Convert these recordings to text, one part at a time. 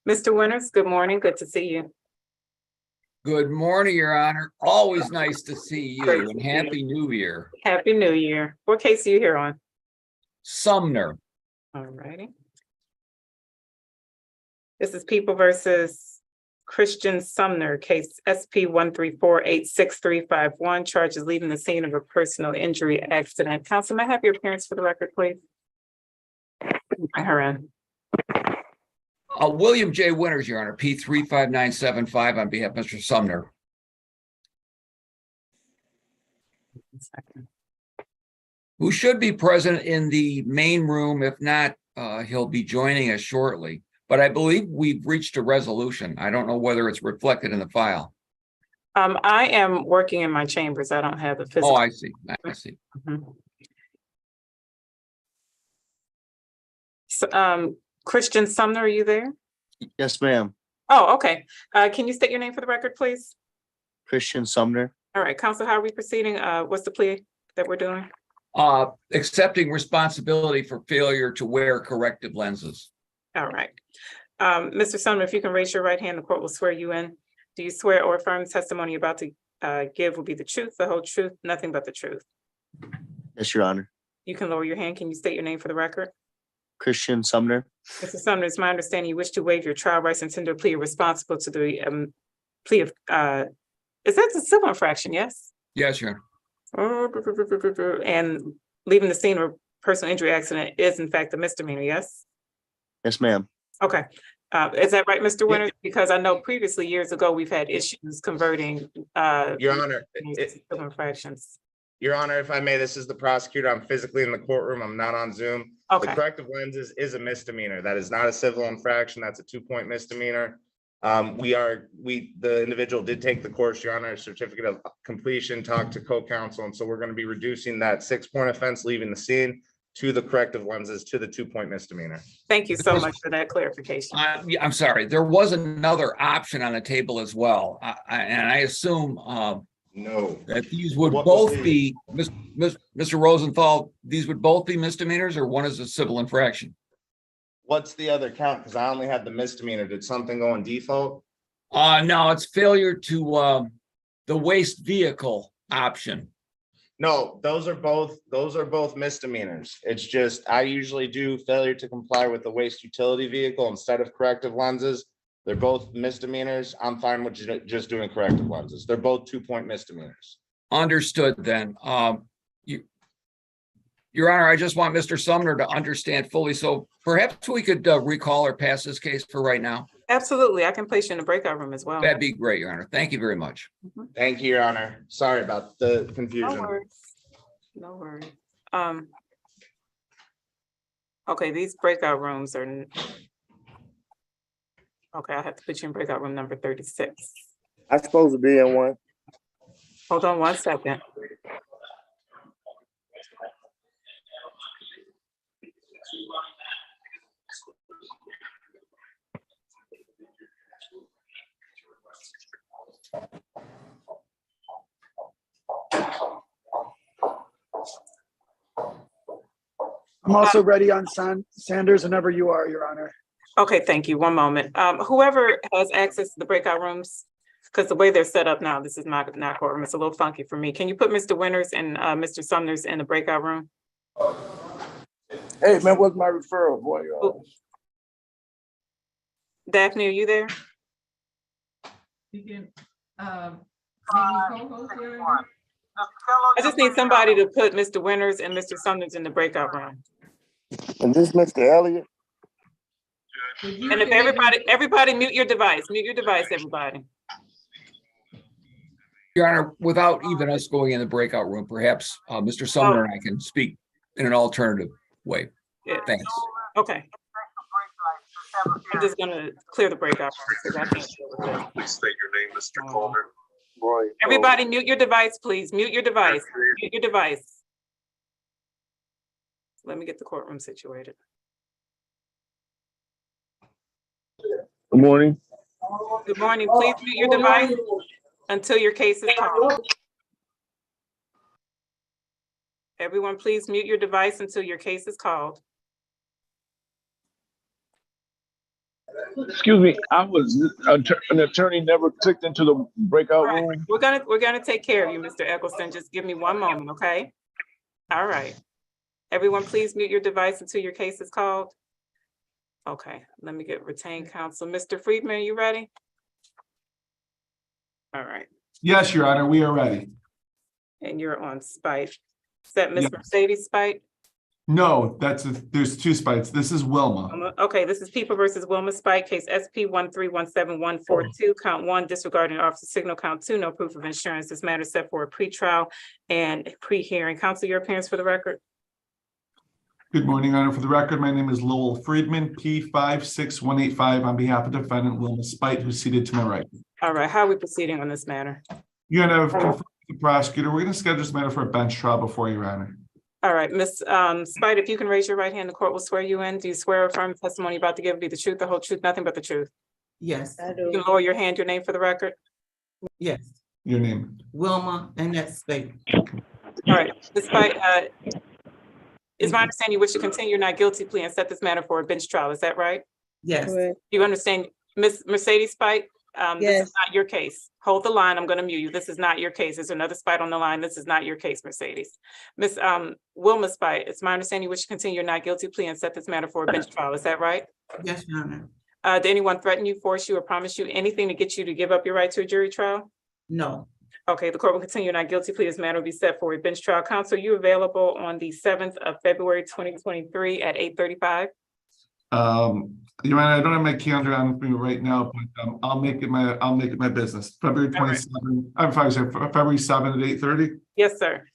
Mr. Winters, good morning. Good to see you. Good morning, Your Honor. Always nice to see you, and Happy New Year. Happy New Year. What case are you here on? Sumner. All righty. This is People versus Christian Sumner, case SP 134-86351, charges leaving the scene of a personal injury accident. Counsel, may I have your appearance for the record, please? Bring her in. William J. Winters, Your Honor, P35975 on behalf of Mr. Sumner. Who should be present in the main room. If not, he'll be joining us shortly. But I believe we've reached a resolution. I don't know whether it's reflected in the file. I am working in my chambers. I don't have the physical. Oh, I see. I see. Mm-hmm. So, Christian Sumner, are you there? Yes, ma'am. Oh, okay. Can you state your name for the record, please? Christian Sumner. All right, counsel, how are we proceeding? What's the plea that we're doing? Accepting responsibility for failure to wear corrective lenses. All right. Mr. Sumner, if you can raise your right hand, the court will swear you in. Do you swear or affirm the testimony you're about to give will be the truth, the whole truth, nothing but the truth? Yes, Your Honor. You can lower your hand. Can you state your name for the record? Christian Sumner. Mr. Sumner, it's my understanding you wish to waive your trial rights and tender a plea responsible to the plea of, is that the civil infraction, yes? Yes, Your Honor. And leaving the scene of a personal injury accident is in fact a misdemeanor, yes? Yes, ma'am. Okay. Is that right, Mr. Winters? Because I know previously, years ago, we've had issues converting Your Honor, civil infractions. Your Honor, if I may, this is the prosecutor. I'm physically in the courtroom. I'm not on Zoom. Okay. The corrective lenses is a misdemeanor. That is not a civil infraction. That's a 2-point misdemeanor. The individual did take the course, Your Honor, certificate of completion, talked to co-counsel, and so we're going to be reducing that 6-point offense, leaving the scene, to the corrective lenses, to the 2-point misdemeanor. Thank you so much for that clarification. I'm sorry. There was another option on the table as well, and I assume No. that these would What both was be, Mr. Rosenthal, these would both be misdemeanors, or one is a civil infraction? What's the other count? Because I only had the misdemeanor. Did something go in default? No, it's failure to the waste vehicle option. No, those are both misdemeanors. It's just, I usually do failure to comply with the waste utility vehicle instead of corrective lenses. They're both misdemeanors. I'm fine with just doing corrective lenses. They're both 2-point misdemeanors. Understood then. Your Honor, I just want Mr. Sumner to understand fully. So perhaps we could recall or pass this case for right now. Absolutely. I can place you in the breakout room as well. That'd be great, Your Honor. Thank you very much. Thank you, Your Honor. Sorry about the confusion. No worries. No worries. Okay, these breakout rooms are. Okay, I have to put you in breakout room number 36. I'm supposed to be in one. Hold on one second. I'm also ready on Sanders whenever you are, Your Honor. Okay, thank you. One moment. Whoever has access to the breakout rooms, because the way they're set up now, this is not courtroom. It's a little funky for me. Can you put Mr. Winters and Mr. Sumner's in the breakout room? Hey, man, what's my referral, boy? Daphne, are you there? You can, I just need somebody to put Mr. Winters and Mr. Sumner's in the breakout room. And this Mr. Elliott? And if everybody mute your device, everybody. Your Honor, without even us going in the breakout room, perhaps Mr. Sumner and I can speak in an alternative way. Yeah. Thanks. Okay. I'm just gonna clear the breakout room because I can't deal with this. Please state your name, Mr. Coleman. Boy. Everybody mute your device, please. Mute your device. Mute your device. Let me get the courtroom situated. Good morning. Good morning. Please mute your device until your case is called. Everyone, please mute your device until your case is called. Excuse me, an attorney never clicked into the breakout All right, room. we're gonna take care of you, Mr. Eccleston. Just give me one moment, okay? All right. Everyone, please mute your device until your case is called. Okay, let me get retained counsel. Mr. Friedman, you ready? All right, Yes, Your Honor, we are ready. and you're on Spite. Is that Miss Yes. Mercedes Spite? No, there's two spites. This is Wilma. Okay, this is People versus Wilma Spite, case SP 1317142, count 1, disregarding officer signal, count 2, no proof of insurance. This matter is set for a pretrial and pre-hearing. Counsel, your appearance for the record. Good morning, Your Honor. For the record, my name is Lowell Friedman, P56185, on behalf of defendant Wilma Spite, who's seated to my right. All right, how are we proceeding on this matter? Your Honor, I've confirmed with the prosecutor. We're going to schedule this matter for a bench trial before Your Honor. All right, Ms. Spite, if you can raise your right hand, the court will swear you in. Do you swear or affirm the testimony you're about to give be the truth, the whole truth, nothing but the truth? Yes, You can lower your hand, your name for the record. yes. Your name. Wilma and that's Spate. All right, Ms. Spite, it's my understanding you wish to continue your not guilty plea and set this matter for a bench trial. Is that right? Yes, You understand, Ms. Mercedes Spite? This Yes. is not your case. Hold the line. I'm going to mute you. This is not your case. There's another Spite on the line. This is not your case, Mercedes. Ms. Wilma Spite, it's my understanding you wish to continue your not guilty plea and set this matter for a bench trial. Is that right? yes, Your Honor. Did anyone threaten you, force you, or promise you anything to get you to give up your right to a jury trial? No, Okay, the court will continue your not guilty plea. This matter will be set for a bench trial. Counsel, you available on the 7th of February, 2023 at 8:35? Your Honor, I don't have my calendar on me right now, but I'll make it my business. February All right. 27th. I'm sorry, February 7th at 8:30. Yes, sir.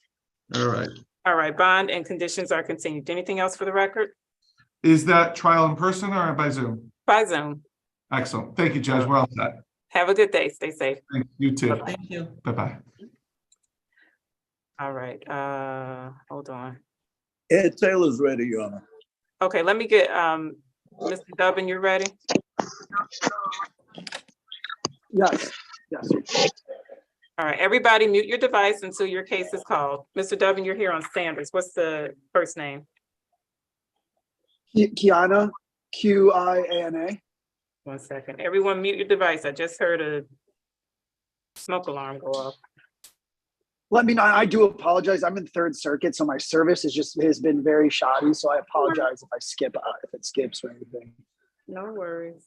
All right. All right, bond and conditions are continued. Anything else for the record? Is that trial in person or by Zoom? By Zoom. Excellent. Thank you, Judge. We're all set. Have a good day. Stay safe. Thank you too. thank you. Bye-bye. All right, hold on. Ed Taylor's ready, Your Honor. Okay, let me get, Mr. Dubbin, you ready? Yes, yes. All right, everybody mute your device until your case is called. Mr. Dubbin, you're here on Sanders. What's the first name? Kiana, Qiana. 1 second. Everyone mute your device. I just heard a smoke alarm go off. Let me know. I do apologize. I'm in Third Circuit, so my service has been very shoddy. So I apologize if I skip if it skips or anything. No worries.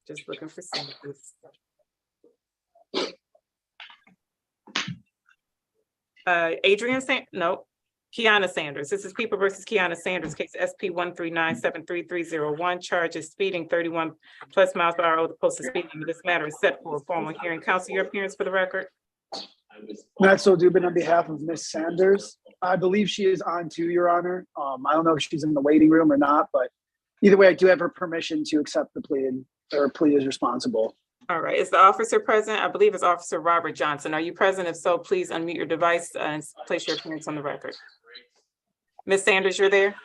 Just looking for Sanders. Kiana Sanders. This is People versus Kiana Sanders, case SP 139733301, charges speeding 31 plus miles per hour over the posted speed limit. This matter is set for a formal hearing. Counsel, your appearance for the record. Matt Dubin on behalf of Miss Sanders. I believe she is on too, Your Honor. I don't know if she's in the waiting room or not, but either way, I do have her permission to accept the plea and her plea is responsible. All right, is the officer present? I believe it's Officer Robert Johnson. Are you present? If so, please unmute your device and place your appearance on the record. Ms. Sanders, you're there?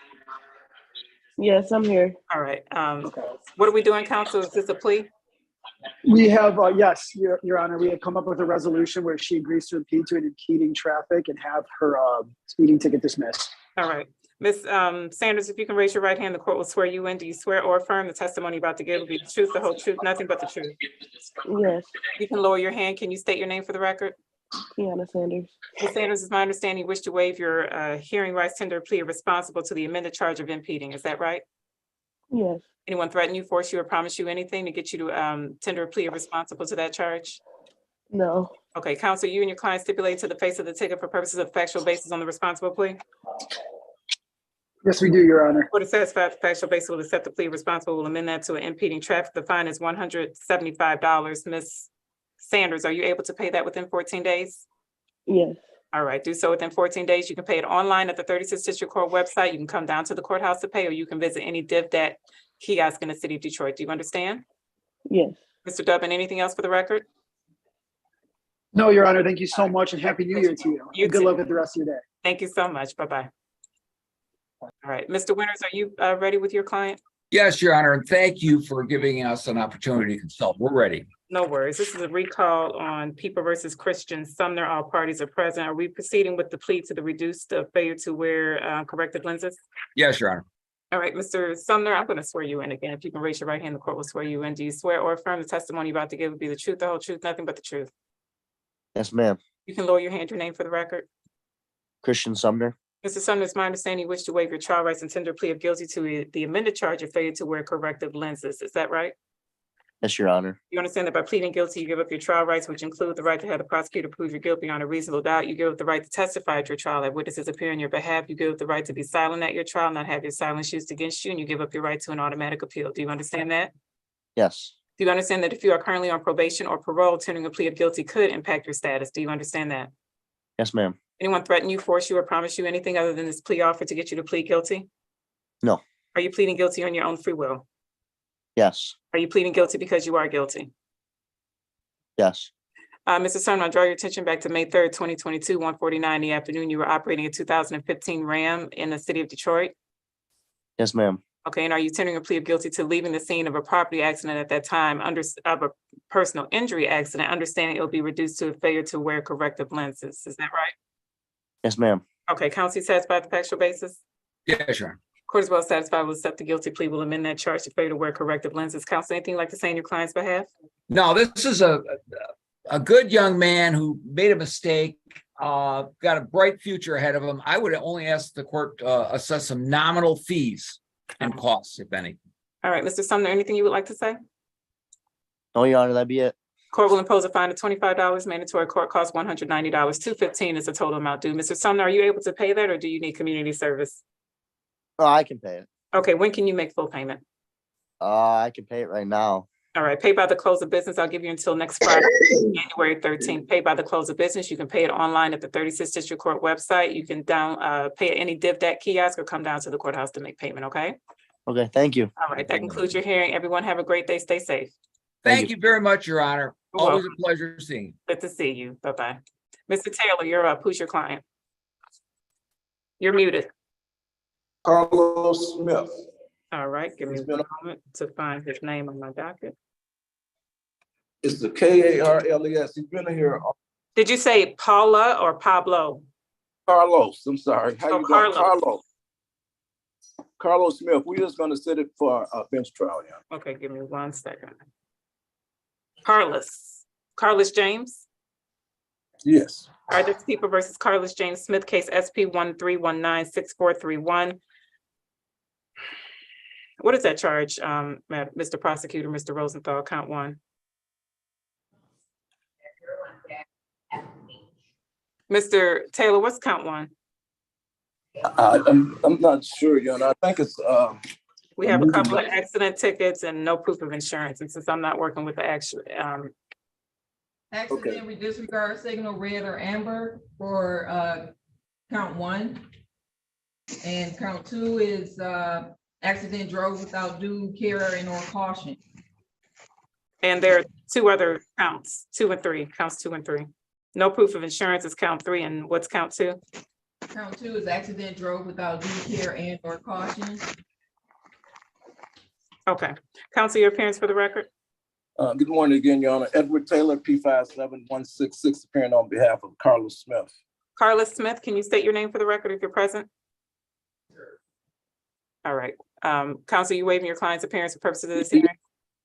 Yes, I'm here. All right, Okay. what are we doing, counsel? Is this a plea? We have, yes, Your Honor, we had come up with a resolution where she agrees to impede to an impeding traffic and have her speeding ticket dismissed. All right, Ms. Sanders, if you can raise your right hand, the court will swear you in. Do you swear or affirm the testimony you're about to give will be the truth, the whole truth, nothing but the truth? Yes, You can lower your hand. Can you state your name for the record? Kiana Sanders. Ms. Sanders, is my understanding you wish to waive your hearing rights, tender a plea responsible to the amended charge of impeding. Is that right? Yes, Anyone threaten you, force you, or promise you anything to get you to tender a plea responsible to that charge? no, Okay, counsel, you and your client stipulate to the face of the ticket for purposes of factual basis on the responsible plea? Yes, we do, Your Honor. For the satisfied factual basis will accept the plea responsible, will amend that to an impeding traffic. The fine is $175. Ms. Sanders, are you able to pay that within 14 days? yes, All right, do so within 14 days. You can pay it online at the 36th District Court website. You can come down to the courthouse to pay, or you can visit any DivDat kiosk in the city of Detroit. Do you understand? yes. Mr. Dubbin, anything else for the record? No, Your Honor, thank you so much and Happy New Year to you. You And good too. luck with the rest of your day. Thank you so much. Bye-bye. All right, Mr. Winters, are you ready with your client? Yes, Your Honor, and thank you for giving us an opportunity to consult. We're ready. No worries. This is a recall on People versus Christian Sumner. All parties are present. Are we proceeding with the plea to the reduced failure to wear corrective lenses? Yes, Your Honor. All right, Mr. Sumner, I'm going to swear you in again. If you can raise your right hand, the court will swear you in. Do you swear or affirm the testimony you're about to give will be the truth, the whole truth, nothing but the truth? Yes, ma'am. You can lower your hand, your name for the record. Christian Sumner. Mr. Sumner, it's my understanding you wish to waive your trial rights and tender plea of guilty to the amended charge of failure to wear corrective lenses. Is that right? Yes, Your Honor. You understand that by pleading guilty, you give up your trial rights, which include the right to have the prosecutor prove your guilt beyond a reasonable doubt. You give up the right to testify at your trial, have witnesses appear on your behalf. You give up the right to be silent at your trial, not have your silence used against you, and you give up your right to an automatic appeal. Do you understand that? Yes. Do you understand that if you are currently on probation or parole, tendering a plea of guilty could impact your status? Do you understand that? Yes, ma'am. Anyone threaten you, force you, or promise you anything other than this plea offer to get you to plead guilty? No. Are you pleading guilty on your own free will? Yes. Are you pleading guilty because you are guilty? Yes. Mr. Sumner, I'll draw your attention back to May 3rd, 2022, 1:49 in the afternoon. You were operating a 2015 Ram in the city of Detroit. Yes, ma'am. Okay, and are you tendering a plea of guilty to leaving the scene of a property accident at that time of a personal injury accident, understanding it will be reduced to a failure to wear corrective lenses? Is that right? Yes, ma'am. Okay, counsel, you satisfied with the factual basis? Yes, Your Honor. Court is well satisfied, will accept the guilty plea, will amend that charge to failure to wear corrective lenses. Counsel, anything you'd like to say on your client's behalf? No, this is a good young man who made a mistake, got a bright future ahead of him. I would only ask the court assess some nominal fees and costs, if any. All right, Mr. Sumner, anything you would like to say? No, Your Honor, that'd be it. Court will impose a fine of $25, mandatory court cost $190, $215 is the total amount due. Mr. Sumner, are you able to pay that or do you need community service? Oh, I can pay it. Okay, when can you make full payment? I can pay it right now. All right, pay by the close of business. I'll give you until next Friday, January 13th. Pay by the close of business. You can pay it online at the 36th District Court website. You can pay at any DivDat kiosk or come down to the courthouse to make payment, okay? Okay, thank you. All right, that concludes your hearing. Everyone have a great day. Stay safe. Thank you very much, Your Honor. You're Always a welcome. pleasure seeing you. Good to see you. Bye-bye. Mr. Taylor, you're up. Who's your client? You're muted. Carlos Smith. All right, give me He's been one moment to find his name on my docket. It's the Karles. He's been here. Did you say Paula or Pablo? Carlos, I'm sorry. How Oh, you doing? Carlos. Carlos Smith. We're just gonna set it for a bench trial, yeah. Okay, give me 1 second. Carlos James. Yes. All right, that's People versus Carlos James Smith, case SP 13196431. What is that charge, Mr. Prosecutor, Mr. Rosenthal, count one? Mr. Taylor, what's count one? I'm not sure, you know. I think it's We have a couple of accident tickets and no proof of insurance. And since I'm not working with the actual, Accident with disregard signal red or amber for count one. And count two is accident drove without due care and or caution. and there are two other counts, 2 and 3, counts 2 and 3. No proof of insurance is count 3, and what's count 2? Count two is accident drove without due care and or caution. Okay, counsel, your appearance for the record. good morning again, Your Honor. Edward Taylor, P57166, appearing on behalf of Carlos Smith. Carlos Smith, can you state your name for the record if you're present? All right, counsel, you waiving your client's appearance for purposes of this hearing?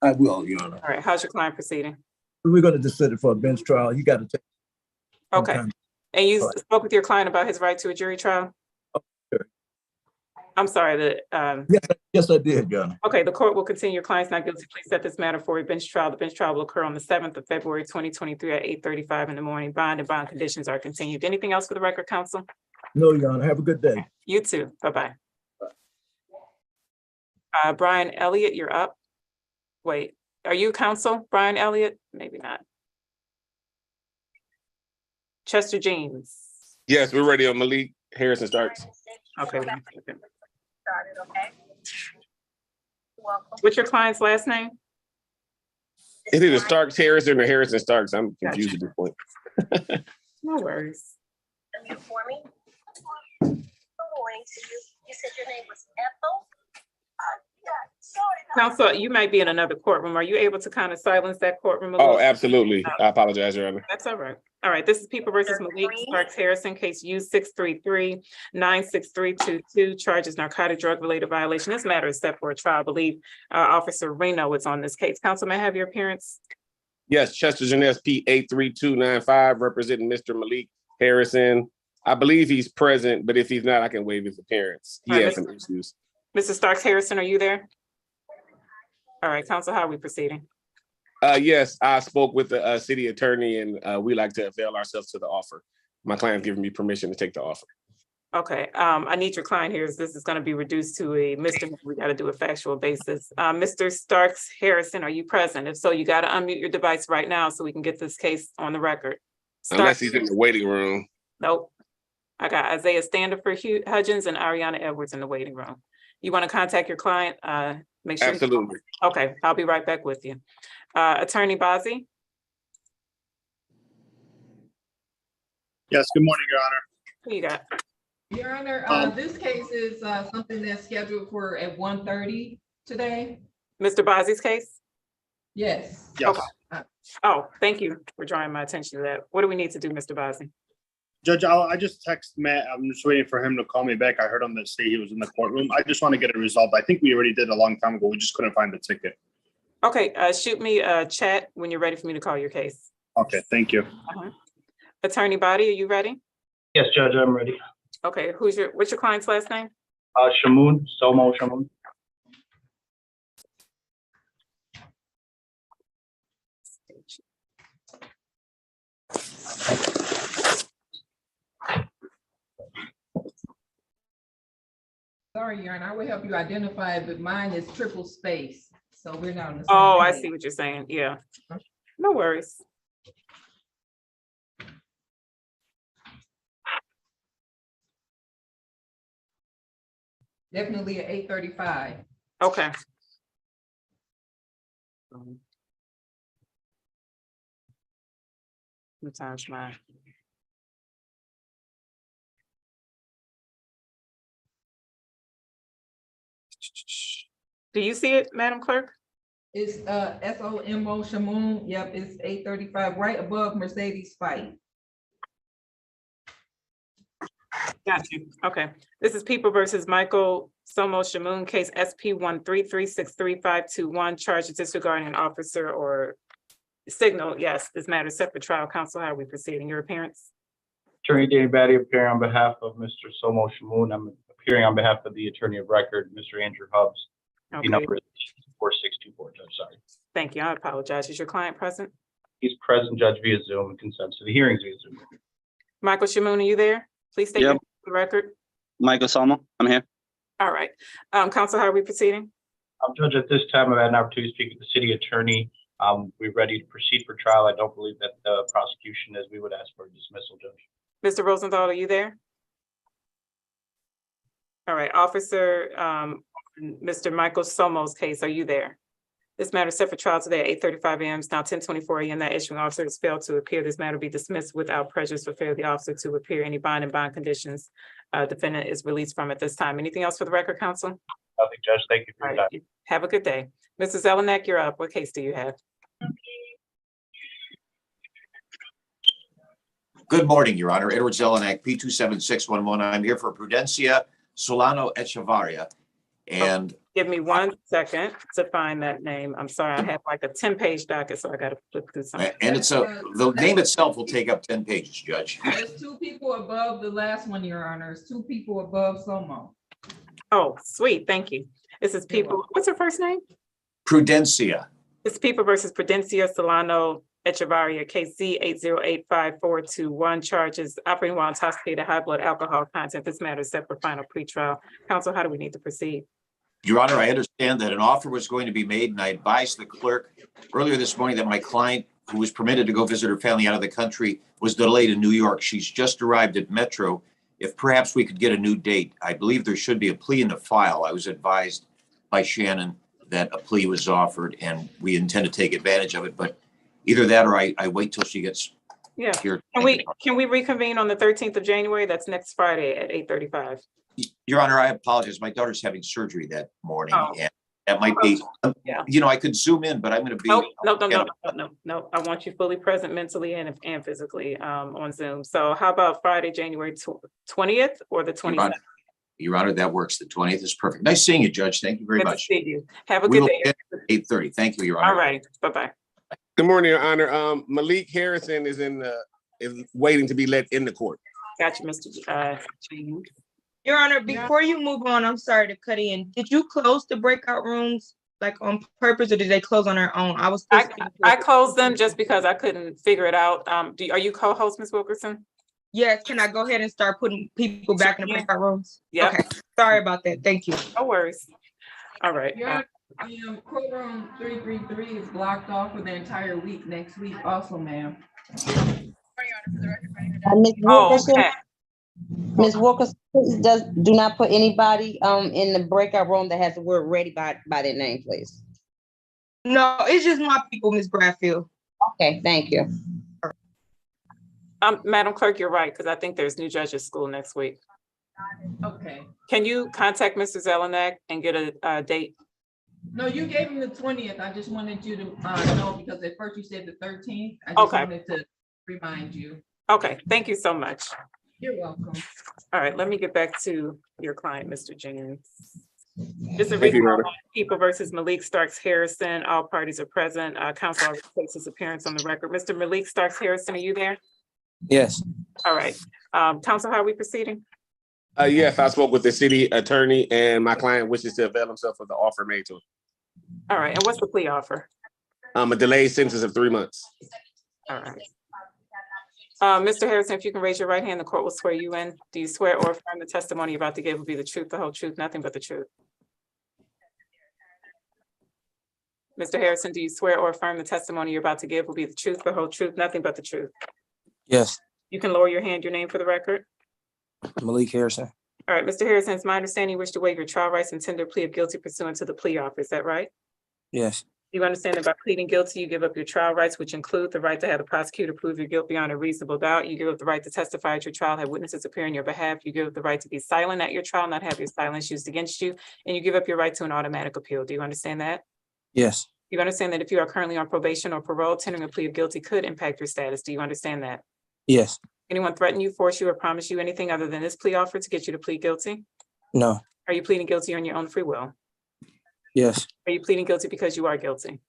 I will, Your Honor. All right, how's your client proceeding? We're gonna just set it for a bench trial. You got to take. Okay, and you All right. spoke with your client about his right to a jury trial? sure. I'm sorry, that, Yes, I did, Your Honor. okay, the court will continue your client's not guilty. Please set this matter for a bench trial. The bench trial will occur on the 7th of February, 2023 at 8:35 in the morning. Bond and bond conditions are continued. Anything else for the record, counsel? No, Your Honor. Have a good day. You too. Bye-bye. Brian Elliott, you're up. Wait, are you counsel, Brian Elliott? Maybe not. Chester James. Yes, we're ready on Malik Harrison starts. Okay. 1 second. What's your client's last name? It's either Starks Harrison or Harrison Starks. I'm confused at this point. No worries. For me. Going to you. You said your name was Ethel. Yeah, sorry. Counsel, you might be in another courtroom. Are you able to kind of silence that courtroom a little? Oh, absolutely. I apologize, Your Honor. That's all right. All right, this is People versus Malik Sparks Harrison, case U 633-96322, charges narcotic drug related violation. This matter is set for a trial. I believe Officer Reno is on this case. Counsel, may I have your appearance? Yes, Chester Jeunesse P 83295, representing Mr. Malik Harrison. I believe he's present, but if he's not, I can waive his appearance. He All right, has some issues. Mr. Starks Harrison, are you there? All right, Counsel, how are we proceeding? Yes, I spoke with the city attorney, and we like to avail ourselves to the offer. My client's giving me permission to take the offer. Okay, I need your client here. This is going to be reduced to a misdemeanor. We got to do a factual basis. Mr. Starks Harrison, are you present? If so, you got to unmute your device right now so we can get this case on the record. Unless he's in the waiting room. Nope. I got Isaiah Standifer Hudgens and Ariana Edwards in the waiting room. You want to contact your client? Make sure. Absolutely. Okay, I'll be right back with you. Attorney Bazzi? Yes, good morning, Your Honor. Who you got? Your Honor, this case is something that's scheduled for at 1:30 today. Mr. Bazzi's case? Yes. Yes. Okay. Oh, thank you for drawing my attention to that. What do we need to do, Mr. Bazzi? Judge, I just text Matt. I'm just waiting for him to call me back. I heard him say he was in the courtroom. I just want to get it resolved. I think we already did a long time ago. We just couldn't find the ticket. Okay, shoot me a chat when you're ready for me to call your case. Okay, thank you. Attorney Body, are you ready? Yes, Judge, I'm ready. Okay, what's your client's last name? Shamoon, Somo Shamoon. Sorry, Your Honor, I will help you identify it, but mine is triple space, so we're not on the same Oh, I page. see what you're saying. Yeah. No worries. Definitely at 8:35. Okay. Sometimes my. Do you see it, Madam Clerk? It's SOMO Shamoon. Yep, it's 8:35, right above Mercedes Fight. Got you. Okay. This is People versus Michael Somo Shamoon, case SP 133-63521, charge of disregarding an officer or signal. Yes, this matter is set for trial. Counsel, how are we proceeding? Your appearance? Attorney Danny Batty appearing on behalf of Mr. Somo Shamoon. I'm appearing on behalf of the attorney of record, Mr. Andrew Hubbs. Okay. Number is 4624, Judge, sorry. Thank you. I apologize. Is your client present? He's present, Judge, via Zoom and consents to the hearings via Zoom. Michael Shamoon, are you there? Please state your name for the record. Michael Somo, I'm here. All right. Counsel, how are we proceeding? Judge, at this time, I've had an opportunity to speak with the city attorney. We're ready to proceed for trial. I don't believe that the prosecution is. We would ask for a dismissal, Judge. Mr. Rosenthal, are you there? All right, Officer, Mr. Michael Somo's case, are you there? This matter is set for trial today at 8:35 a.m. It's now 10:24 a.m. That issuing officer has failed to appear. This matter will be dismissed without prejudice for failure of the officer to appear. Any bond and bond conditions defendant is released from at this time. Anything else for the record, counsel? Nothing, Judge. Thank you for your time. Have a good day. Mr. Zelenak, you're up. What case do you have? Good morning, Your Honor. Edward Zelenak, P27611. I'm here for Prudencia Solano Echevarria. And Give me 1 second to find that name. I'm sorry, I have like a 10-page docket, so I got to flip through something. and it's the name itself will take up 10 pages, Judge. There's 2 people above the last one, Your Honor. It's 2 people above Somo. Oh, sweet. Thank you. This is People. What's her first name? Prudencia. It's People versus Prudencia Solano Echevarria, case C8085421, charges operating while intoxicated, high blood alcohol content. This matter is set for final pretrial. Counsel, how do we need to proceed? Your Honor, I understand that an offer was going to be made, and I advised the clerk earlier this morning that my client, who was permitted to go visit her family out of the country, was delayed in New York. She's just arrived at Metro. If perhaps we could get a new date. I believe there should be a plea in the file. I was advised by Shannon that a plea was offered, and we intend to take advantage of it. But either that or I wait till she gets here. Can we reconvene on the 13th of January? That's next Friday at 8:35. Your Honor, I apologize. My daughter's having surgery that morning, and That might be, Yeah. you know, I could zoom in, but I'm gonna be. No. I want you fully present mentally and physically on Zoom. So how about Friday, January 20th or the 27th? Your Honor, that works. The 20th is perfect. Nice seeing you, Judge. Thank you very Good to much. see you. Have a We good will day. get 8:30. Thank you, Your Honor. All right. Bye-bye. Good morning, Your Honor. Malik Harrison is waiting to be let in the court. Got you, Mr. James. Your Honor, before you move on, I'm sorry to cut in. Did you close the breakout rooms like on purpose, or did they close on their own? I closed them just because I couldn't figure it out. Are you co-host, Ms. Wilkerson? Yes, can I go ahead and start putting people back in the breakout rooms? Yeah. Okay, sorry about that. Thank you. No worries. All right. Courtroom 333 is blocked off for the entire week next week also, ma'am. Ms. Wilkerson, okay. Ms. Wilkerson, please do not put anybody in the breakout room that has the word ready by their name, please. No, it's just my people, Ms. Bradfield. Okay, thank you. Madam Clerk, you're right, because I think there's new judges school next week. Okay. Can you contact Mr. Zelenak and get a date? No, you gave him the 20th. I just wanted you to know, because at first you said the 13th. I just wanted to remind you. Okay, thank you so much. You're welcome. All right, let me get back to your client, Mr. James. Just a Thank you, Your recall, Honor. People versus Malik Starks Harrison. All parties are present. Counsel takes his appearance on the record. Mr. Malik Starks Harrison, are you there? Yes. All right. Counsel, how are we proceeding? Yes, I spoke with the city attorney and my client wishes to avail himself of the offer made to him. All right, and what's the plea offer? A delayed sentence of 3 months. All right. Mr. Harrison, if you can raise your right hand, the court will swear you in. Do you swear or affirm the testimony you're about to give will be the truth, the whole truth, nothing but the truth? Mr. Harrison, do you swear or affirm the testimony you're about to give will be the truth, the whole truth, nothing but the truth? Yes. You can lower your hand, your name for the record. Malik Harrison. All right, Mr. Harrison, it's my understanding you wish to waive your trial rights and tender a plea of guilty pursuant to the plea offer. Is that right? Yes. You understand that by pleading guilty, you give up your trial rights, which include the right to have the prosecutor prove your guilt beyond a reasonable doubt. You give up the right to testify at your trial, have witnesses appear on your behalf. You give up the right to be silent at your trial, not have your silence used against you. And you give up your right to an automatic appeal. Do you understand that? Yes. You understand that if you are currently on probation or parole, tendering a plea of guilty could impact your status. Do you understand that? Yes. Anyone threaten you, force you, or promise you anything other than this plea offer to get you to plead guilty? No. Are you pleading guilty on your own free will? Yes. Are you pleading guilty because you are guilty?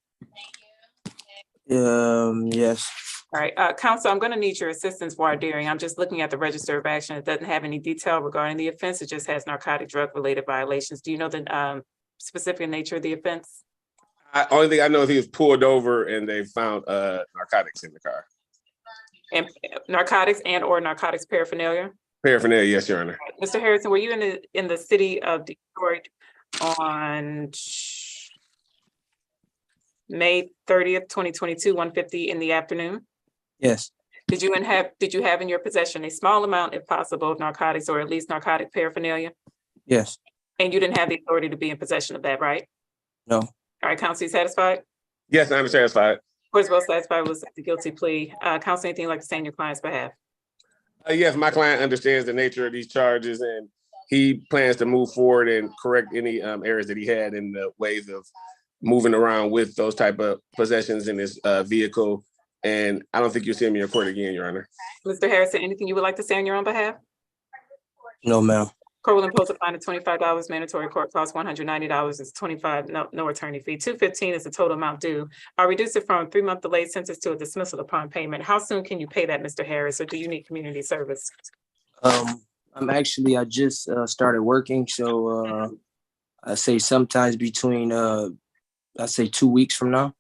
Yes. All right, counsel, I'm going to need your assistance voir dire. I'm just looking at the register of action. It doesn't have any detail regarding the offense. It just has narcotic drug related violations. Do you know the specific nature of the offense? Only thing I know is he was pulled over and they found narcotics in the car. And narcotics and or narcotics paraphernalia? Paraphernalia, yes, Your Honor. Mr. Harrison, were you in the city of Detroit on May 30th, 2022, 1:50 in the afternoon? Yes. Did you have in your possession a small amount, if possible, of narcotics or at least narcotic paraphernalia? Yes. And you didn't have the authority to be in possession of that, right? No. All right, counsel, you satisfied? Yes, I'm satisfied. Court is well satisfied with the guilty plea. Counsel, anything you'd like to say in your client's behalf? Yes, my client understands the nature of these charges and he plans to move forward and correct any errors that he had in the ways of moving around with those type of possessions in his vehicle. And I don't think you'll see him in your court again, Your Honor. Mr. Harrison, anything you would like to say on your own behalf? No, ma'am. Court will impose a fine of $25, mandatory court cost $190 is $25, no attorney fee. $215 is the total amount due. I'll reduce it from a 3-month delayed sentence to a dismissal upon payment. How soon can you pay that, Mr. Harris, or do you need community service? I just started working, so I say sometimes between I say 2 weeks from now.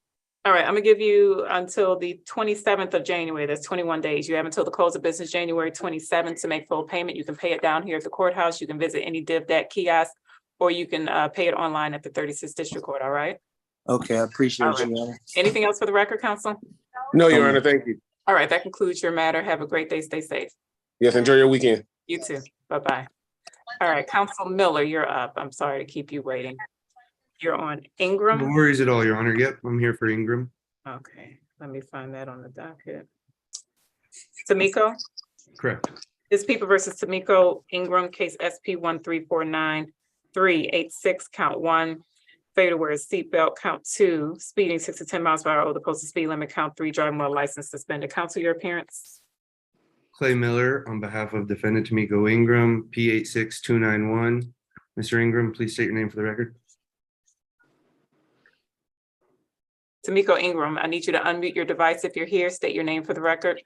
All right, I'm gonna give you until the 27th of January. That's 21 days. You have until the close of business, January 27th, to make full payment. You can pay it down here at the courthouse. You can visit any DivDat kiosk, or you can pay it online at the 36th District Court, all right? Okay, I appreciate All you, right. Your Honor. Anything else for the record, counsel? No, Your Honor, thank you. All right, that concludes your matter. Have a great day. Stay safe. Yes, enjoy your weekend. You too. Bye-bye. All right, Counsel Miller, you're up. I'm sorry to keep you waiting. You're on Ingram. No worries at all, Your Honor. Yep, I'm here for Ingram. Okay, let me find that on the docket. Tamiko? Correct. This People versus Tamiko Ingram, case SP 1349386, count 1. failure to wear a seatbelt. Count 2, speeding 6 to 10 miles per hour over the posted speed limit. Count 3, driving while license suspended. Counsel, your appearance. Clay Miller on behalf of defendant Tamiko Ingram, P86291. Mr. Ingram, please state your name for the record. Tamiko Ingram, I need you to unmute your device if you're here. State your name for the record.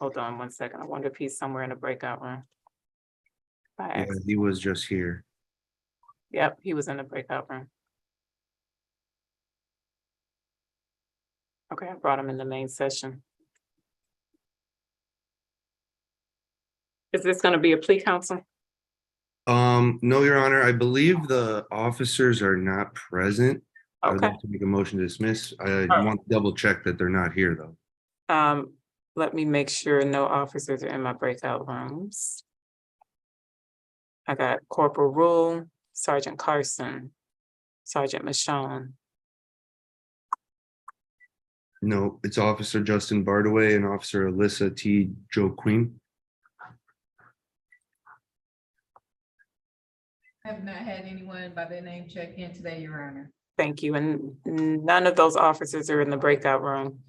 Hold on one second. I wonder if he's somewhere in the breakout room. By Yeah, accident. he was just here. Yep, he was in the breakout room. Okay, I brought him in the main session. Is this going to be a plea counsel? No, Your Honor, I believe the officers are not present. I would Okay. like to make a motion to dismiss. I want to double check that they're not here, though. Let me make sure no officers are in my breakout rooms. I got Corporal Rule, Sergeant Carson, Sergeant Michonne. No, it's Officer Justin Bardaway and Officer Alyssa T. Joe Queen. I have not had anyone by their name check in today, Your Honor. Thank you. And none of those officers are in the breakout room.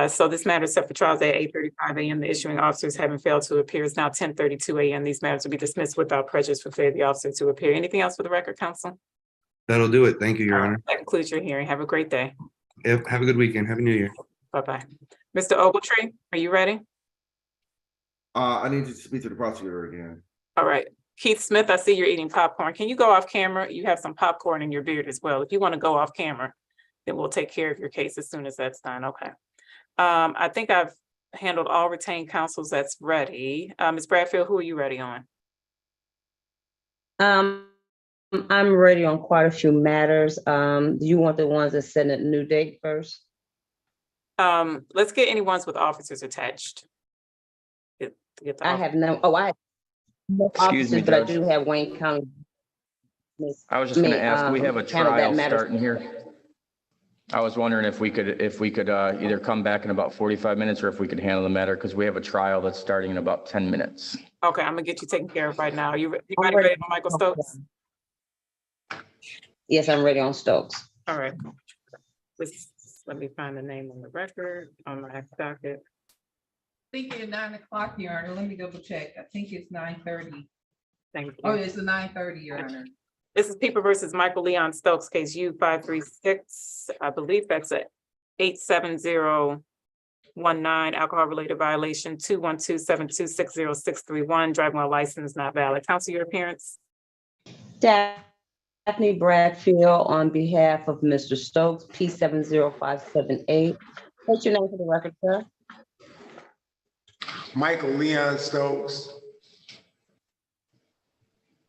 So this matter is set for trials at 8:35 a.m. The issuing officers having failed to appear is now 10:32 a.m. These matters will be dismissed without prejudice for failure of the officer to appear. Anything else for the record, counsel? That'll do it. Thank you, Your Honor. That concludes your hearing. Have a great day. Yep, have a good weekend. Happy New Year. Bye-bye. Mr. Ogletree, are you ready? I need to speak to the prosecutor again. All right. Keith Smith, I see you're eating popcorn. Can you go off camera? You have some popcorn in your beard as well. If you want to go off camera, then we'll take care of your case as soon as that's done. Okay. I think I've handled all retained counsels that's ready. Ms. Bradfield, who are you ready on? I'm ready on quite a few matters. Do you want the ones that set a new date first? Let's get any ones with officers attached. I have no, I have no Excuse me, officers, but I Judge. do have Wayne County. I was just gonna ask, we have a handle that trial matter. starting here. I was wondering if we could either come back in about 45 minutes or if we could handle the matter, because we have a trial that's starting in about 10 minutes. Okay, I'm gonna get you taken care of right now. You ready on Michael Stokes? Yes, I'm ready on Stokes. All right. Let me find the name on the record on my docket. I think it's 9 o'clock, Your Honor. Let me double check. I think it's 9:30. Thank you. Oh, it's the 9:30, Your Honor. This is People versus Michael Leon Stokes, case U536. I believe that's a 87019 alcohol related violation 212726061, driving while license not valid. Counsel, your appearance. Daphne Bradfield on behalf of Mr. Stokes, P70578. What's your name for the record, sir? Michael Leon Stokes.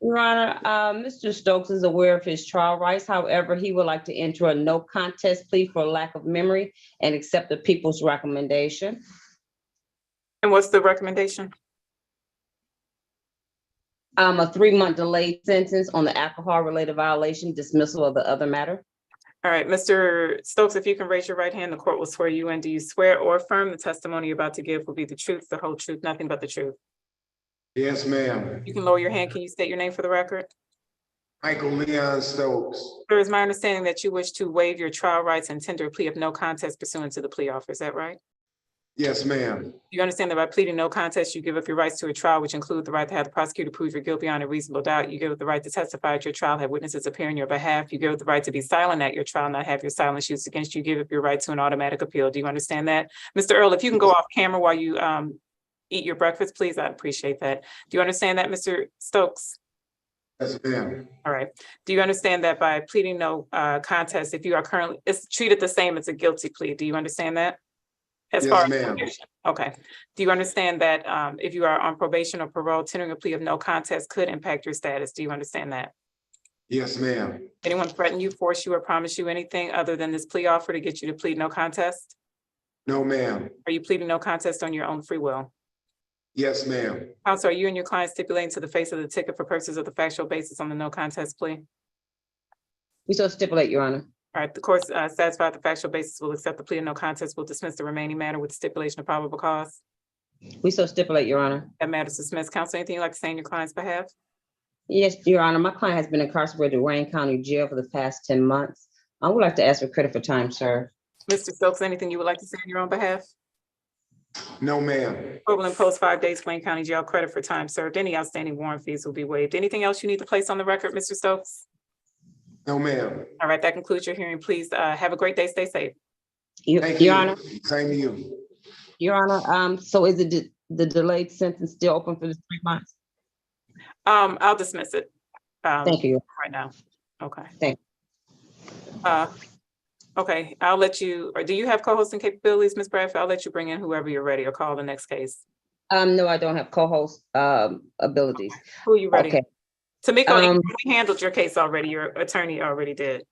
Your Honor, Mr. Stokes is aware of his trial rights. However, he would like to enter a no contest plea for lack of memory and accept the people's recommendation. And what's the recommendation? A 3-month delayed sentence on the alcohol-related violation, dismissal of the other matter. All right, Mr. Stokes, if you can raise your right hand, the court will swear you in. Do you swear or affirm the testimony you're about to give will be the truth, the whole truth, nothing but the truth? Yes, ma'am. You can lower your hand. Can you state your name for the record? Michael Leon Stokes. Sir, it's my understanding that you wish to waive your trial rights and tender a plea of no contest pursuant to the plea offer. Is that right? Yes, ma'am. You understand that by pleading no contest, you give up your rights to a trial, which include the right to have the prosecutor prove you're guilty beyond a reasonable doubt. You give up the right to testify at your trial, have witnesses appear on your behalf. You give up the right to be silent at your trial, not have your silence used against you. You give up your right to an automatic appeal. Do you understand that? Mr. Earl, if you can go off camera while you eat your breakfast, please, I'd appreciate that. Do you understand that, Mr. Stokes? Yes, ma'am. All right. Do you understand that by pleading no contest, if you are currently, it's treated the same as a guilty plea? Do you understand that? As Yes, far as ma'am. probation? Okay. Do you understand that if you are on probation or parole, tendering a plea of no contest could impact your status? Do you understand that? Yes, ma'am. Anyone threaten you, force you, or promise you anything other than this plea offer to get you to plead no contest? No, ma'am. Are you pleading no contest on your own free will? Yes, ma'am. Counsel, are you and your client stipulating to the face of the ticket for purposes of the factual basis on the no contest plea? We so stipulate, Your Honor. All right, the court satisfied the factual basis will accept the plea of no contest, will dismiss the remaining matter with stipulation of probable cause. We so stipulate, Your Honor. That matter is dismissed. Counsel, anything you'd like to say on your client's behalf? Yes, Your Honor, my client has been incarcerated in Wayne County Jail for the past 10 months. I would like to ask for credit for time served. Mr. Stokes, anything you would like to say on your own behalf? No, ma'am. Court will impose 5 days Wayne County Jail credit for time served. Any outstanding warrant fees will be waived. Anything else you need to place on the record, Mr. Stokes? No, ma'am. All right, that concludes your hearing. Please have a great day. Stay safe. Thank Your you. Honor, Same to you. Your Honor, so is the delayed sentence still open for the 3 months? I'll dismiss it. Thank you. Right now. Okay. Thank Okay, I'll let you, or do you have co-hosting capabilities, Ms. Bradford? I'll let you bring in whoever you're ready or call the next case. No, I don't have co-host abilities. Who are you ready? Okay. Tamiko, we handled your case already. Your attorney already did.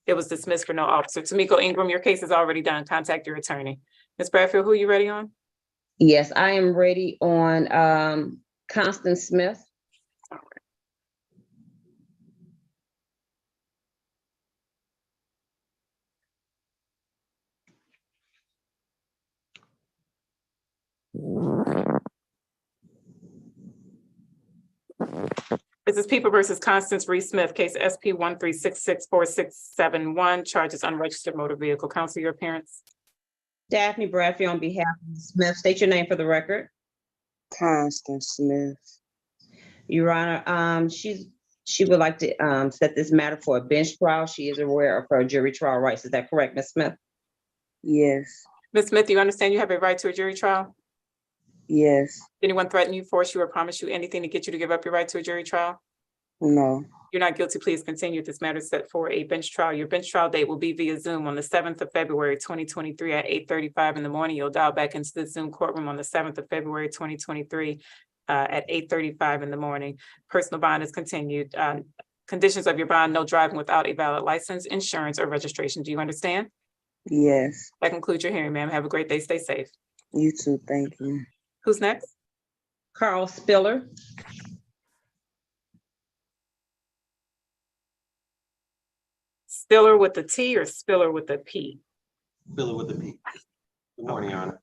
It was dismissed for no officer. Tamiko Ingram, your case is already done. Contact your attorney. Ms. Bradfield, who are you ready on? Yes, I am ready on Constance Smith. This is People versus Constance Reese Smith, case SP 1366467, charges unregistered motor vehicle. Counsel, your appearance. Daphne Bradfield on behalf of Smith. State your name for the record. Constance Smith. Your Honor, she would like to set this matter for a bench trial. She is aware of her jury trial rights. Is that correct, Ms. Smith? Yes. Ms. Smith, you understand you have a right to a jury trial? Yes. Anyone threaten you, force you, or promise you anything to get you to give up your right to a jury trial? No. You're not guilty, please continue. This matter is set for a bench trial. Your bench trial date will be via Zoom on the 7th of February, 2023 at 8:35 in the morning. You'll dial back into the Zoom courtroom on the 7th of February, 2023 at 8:35 in the morning. Personal bond is continued. Conditions of your bond: no driving without a valid license, insurance, or registration. Do you understand? Yes. That concludes your hearing, ma'am. Have a great day. Stay safe. You too. Thank you. Who's next? Carl Spiller. Stiller with the T or Spiller with the P? Spiller with a P. Good morning, Your Honor.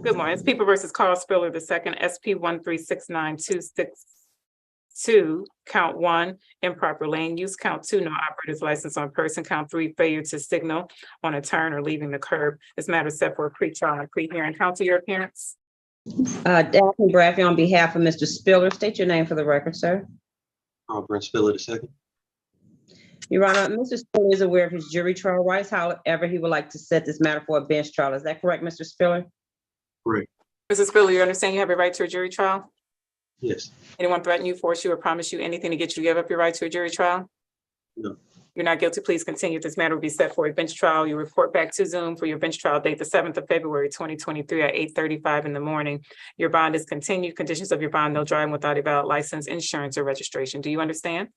Good morning. It's People versus Carl Spiller, the second, SP 1369262, count 1, improper lane use, count 2, no operator's license on person, count 3, failure to signal on a turn or leaving the curb. This matter is set for a pre-trial and pre-hearing. Counsel, your appearance. Daphne Bradfield on behalf of Mr. Spiller. State your name for the record, sir. Brent Spiller II. Your Honor, Mr. Spiller is aware of his jury trial rights. However, he would like to set this matter for a bench trial. Is that correct, Mr. Spiller? Correct. Mrs. Spiller, you understand you have a right to a jury trial? Yes. Anyone threaten you, force you, or promise you anything to get you to give up your right to a jury trial? No. You're not guilty, please continue. This matter will be set for a bench trial. You report back to Zoom for your bench trial date, the 7th of February, 2023 at 8:35 in the morning. Your bond is continued. Conditions of your bond: no driving without a valid license, insurance, or registration. Do you understand?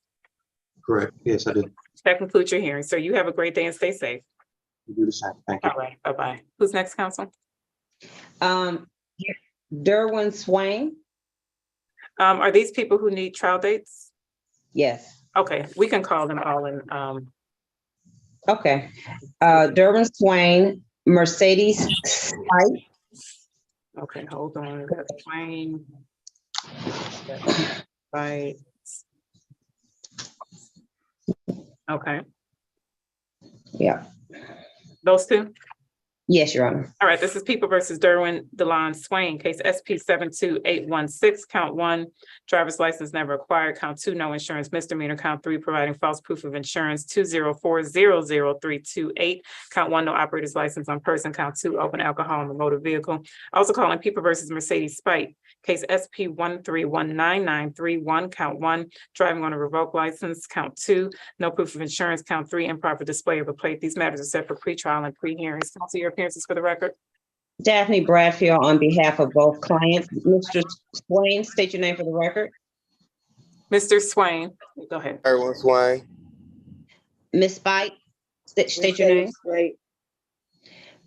Correct. Yes, I did. That concludes your hearing. So you have a great day and stay safe. You do the same. Thank you. All right, bye-bye. Who's next, counsel? Derwin Swain. Are these people who need trial dates? Yes. Okay, we can call them all in. Okay. Derwin Swain, Mercedes Spite. Okay, hold on. Swain. Right. Okay, Yeah. those two? Yes, Your Honor. All right, this is People versus Derwin DeLon Swain, case SP 72816, count 1, driver's license never acquired, count 2, no insurance misdemeanor, count 3, providing false proof of insurance, 204-00328, count 1, no operator's license on person, count 2, open alcohol in the motor vehicle. Also calling People versus Mercedes Spite, case SP 1319931, count 1, driving on a revoked license, count 2, no proof of insurance, count 3, improper display of a plate. These matters are set for pretrial and pre-hearings. Counsel, your appearances for the record. Daphne Bradfield on behalf of both clients. Mr. Swain, state your name for the record. Mr. Swain, go ahead. Erwin Swain. Ms. Spite, state your name. Right.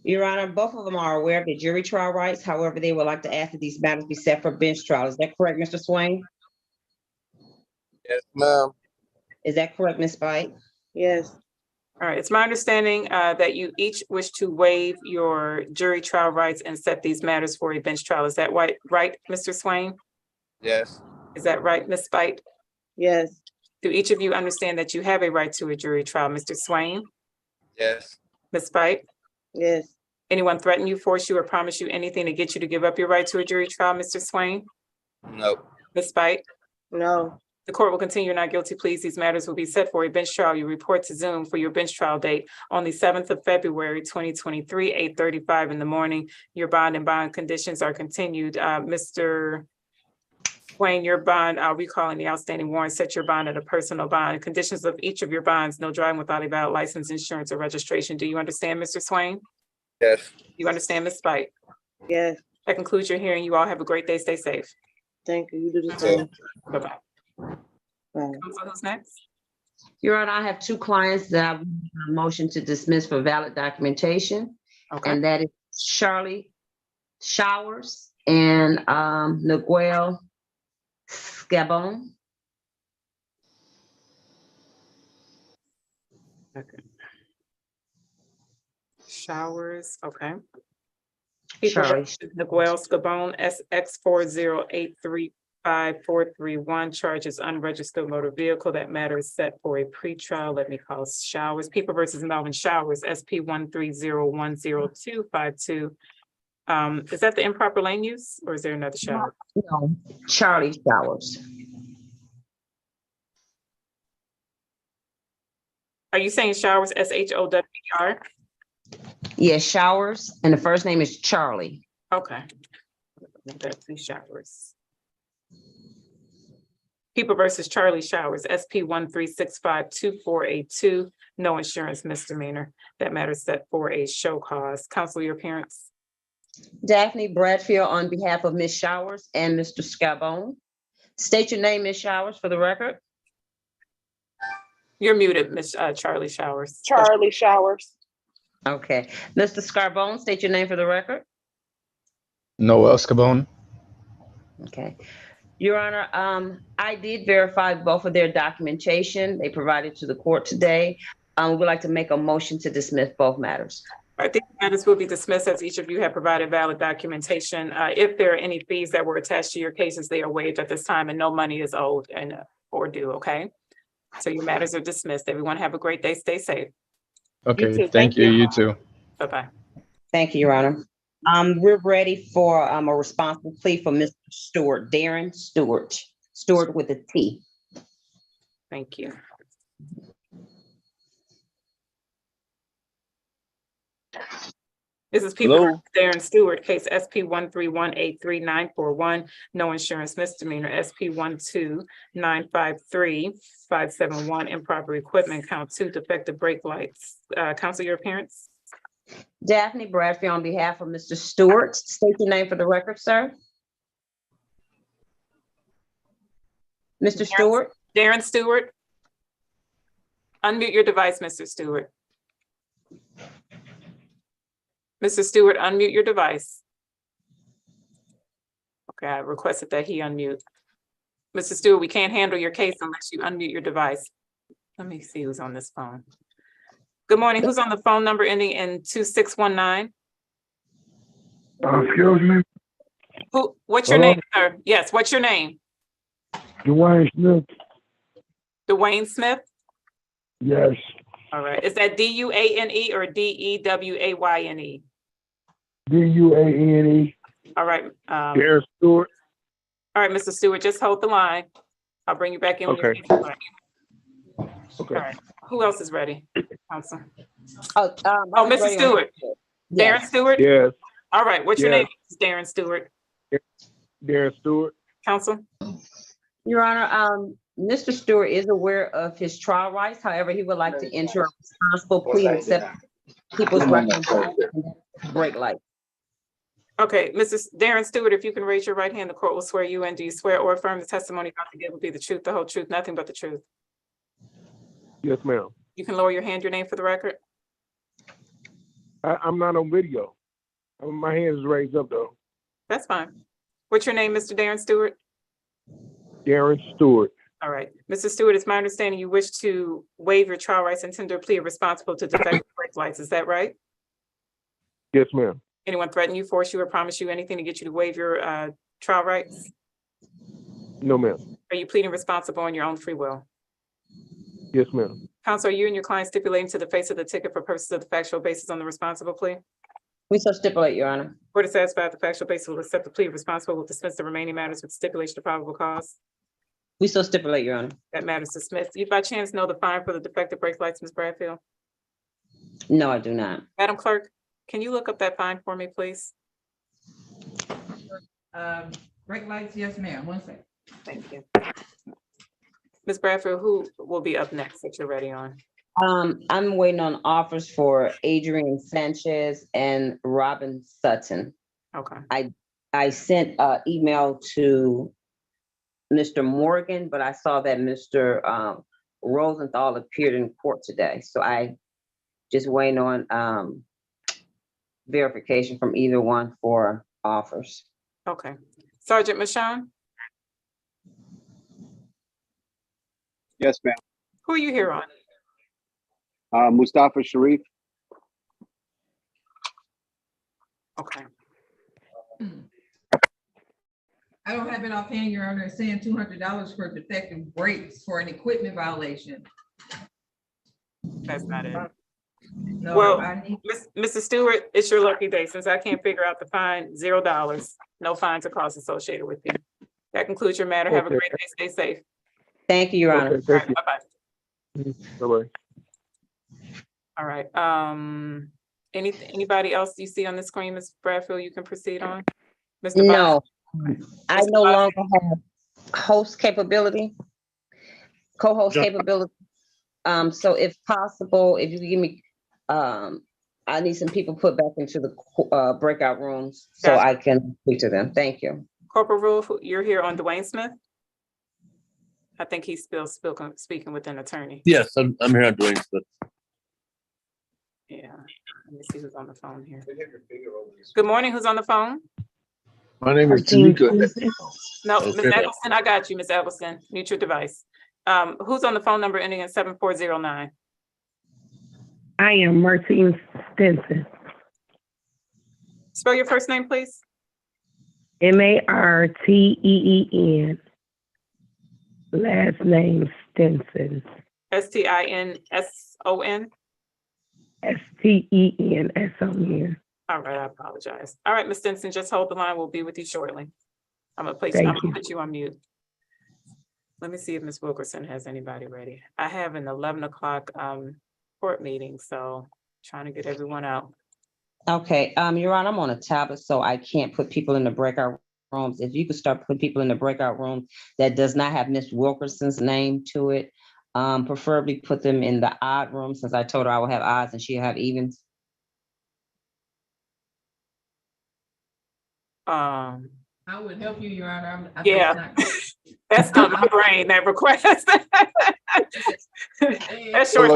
Your Honor, both of them are aware of the jury trial rights. However, they would like to ask that these matters be set for bench trial. Is that correct, Mr. Swain? Yes, ma'am. Is that correct, Ms. Spite? Yes. All right, it's my understanding that you each wish to waive your jury trial rights and set these matters for a bench trial. Is that right, Mr. Swain? Yes. Is that right, Ms. Spite? Yes. Do each of you understand that you have a right to a jury trial? Mr. Swain, Yes. Ms. Spite? Yes. Anyone threaten you, force you, or promise you anything to get you to give up your right to a jury trial, Mr. Swain? No. Ms. Spite? No. The court will continue your not guilty pleas. These matters will be set for a bench trial. You report to Zoom for your bench trial date on the 7th of February, 2023, 8:35 in the morning. Your bond and bond conditions are continued. Mr. Wayne, your bond, recalling the outstanding warrant, set your bond at a personal bond. Conditions of each of your bonds: no driving without a valid license, insurance, or registration. Do you understand, Mr. Swain? Yes. You understand, Ms. Spite? Yes. That concludes your hearing. You all have a great day. Stay safe. Thank you. You do the same. Bye-bye. Bye. Counsel, who's next? Your Honor, I have two clients that I would make a motion to dismiss for valid documentation. Okay. And that is Charlie Showers and Miguel Scabon. Okay. Showers, okay. Charlie. Miguel Scabon, SX 408354331, charges unregistered motor vehicle. That matter is set for a pretrial. Let me call Showers. People versus Melvin Showers, SP 130102522. Is that the improper lane use, or is there another shower? No, Charlie Showers. Are you saying Showers, SHOWER? Yes, Showers, and the first name is Charlie. Okay. That's the Showers. People versus Charlie Showers, SP 136524882, no insurance misdemeanor. That matter is set for a show cause. Counsel, your appearance. Daphne Bradfield on behalf of Ms. Showers and Mr. Scabone. State your name, Ms. Showers, for the record. You're muted, Ms. Charlie Showers. Charlie Showers. Okay. Mr. Scarbone, state your name for the record. Noel Scabone. Okay. Your Honor, I did verify both of their documentation they provided to the court today. We would like to make a motion to dismiss both matters. I think matters will be dismissed as each of you have provided valid documentation. If there are any fees that were attached to your cases, they are waived at this time and no money is owed and or due, okay? So your matters are dismissed. Everyone have a great day. Stay safe. Okay, too. thank you. You too. Bye-bye. Thank you, Your Honor. We're ready for a responsible plea for Mr. Stewart, Darren Stewart, Stewart with a T. Thank you. This is people Hello? Darren Stewart, case SP 131833941, no insurance misdemeanor, SP 129535571, improper equipment, count 2, defective brake lights. Counsel, your appearance. Daphne Bradfield on behalf of Mr. Stewart. State your name for the record, sir. Mr. Stewart? Darren Stewart. Unmute your device, Mr. Stewart. Mr. Stewart, unmute your device. Okay, I requested that he unmute. Mr. Stewart, we can't handle your case unless you unmute your device. Let me see who's on this phone. Good morning. Who's on the phone number ending in 2619? Excuse me, What's your Hello? name, sir? Yes, what's your name? Dwayne Smith. Dwayne Smith? Yes, All right. Is that D-U-A-N-E or D-E-W-A-Y-N-E? Duane. All right. Darren Stewart. All right, Mr. Stewart, just hold the line. I'll bring you back in. when you're Okay. ready. Okay. All right. Who else is ready? Counsel. Oh, Mr. Stewart. Darren Stewart? Yes, All right. What's your Yes. name, Darren Stewart? Darren Stewart. Counsel? Your Honor, Mr. Stewart is aware of his trial rights. However, he would like to enter a responsible plea and accept people's recommendation brake light. Okay, Mrs. Darren Stewart, if you can raise your right hand, the court will swear you in. Do you swear or affirm the testimony about to give will be the truth, the whole truth, nothing but the truth? Yes, ma'am. You can lower your hand, your name for the record. I'm not on video. My hand is raised up though. That's fine. What's your name, Mr. Darren Stewart? Darren Stewart. All right. Mr. Stewart, it's my understanding you wish to waive your trial rights and tender a plea responsible to defective brake lights. Is that right? Yes, ma'am. Anyone threaten you, force you, or promise you anything to get you to waive your trial rights? No, ma'am. Are you pleading responsible on your own free will? Yes, ma'am. Counsel, are you and your client stipulating to the face of the ticket for purposes of the factual basis on the responsible plea? We so stipulate, Your Honor. Court is satisfied the factual basis will accept the plea. Responsible will dismiss the remaining matters with stipulation of probable cause. We so stipulate, Your Honor. That matter is dismissed. You by chance know the fine for the defective brake lights, Ms. Bradfield? No, I do not. Madam Clerk, can you look up that fine for me, please? Brake lights, yes, ma'am. One second. Thank you. Ms. Bradfield, who will be up next that you're ready on? I'm waiting on offers for Adrian Sanchez and Robin Sutton. Okay. I sent an email to Mr. Morgan, but I saw that Mr. Rosenthal appeared in court today. So I just waiting on verification from either one for offers. Okay. Sergeant Michon, Yes, ma'am. who are you here on? Mustafa Sharif. Okay. I don't have it offhand, Your Honor. It's saying $200 for defective brakes for an equipment violation. That's not it. No, Well, I need, Mrs. Stewart, it's your lucky day since I can't figure out the fine, $0. No fines or costs associated with you. That concludes your matter. Have a Okay. great day. Stay safe. Thank you, Your Honor. Okay, thank you. Bye-bye. Bye-bye. All right. Anybody else you see on the screen, Ms. Bradfield, you can proceed on? Mr. No, I Mr. no Boswell. longer have host capability, co-host Just- capability. So if possible, if you could give me, I need some people put back into the breakout rooms so Gotcha. I can speak to them. Thank you. Corporal Wolf, you're here on Dwayne Smith? I think he's still speaking with an attorney. Yes, I'm here on Dwayne Smith. Yeah, let me see who's on the phone here. Good morning, who's on the phone? My name is Tamika. No, Okay. Ms. Eggleston, I got you, Ms. Eggleston, mute your device. Who's on the phone number ending in 7409? I am Martine Stinson. Spell your first name, please. Marteen. Last name Stinson. STINSON? STENSON. All right, I apologize. All right, Ms. Stinson, just hold the line. We'll be with you shortly. I'm gonna Thank you. put you on mute. Let me see if Ms. Wilkerson has anybody ready. I have an 11 o'clock court meeting, so trying to get everyone out. Okay, Your Honor, I'm on a tablet, so I can't put people in the breakout rooms. If you could start putting people in the breakout room that does not have Ms. Wilkerson's name to it, preferably put them in the odd room, since I told her I will have odds and she'll have evens. I would help you, Your Honor. Yeah. That's not my brain, that request. That's short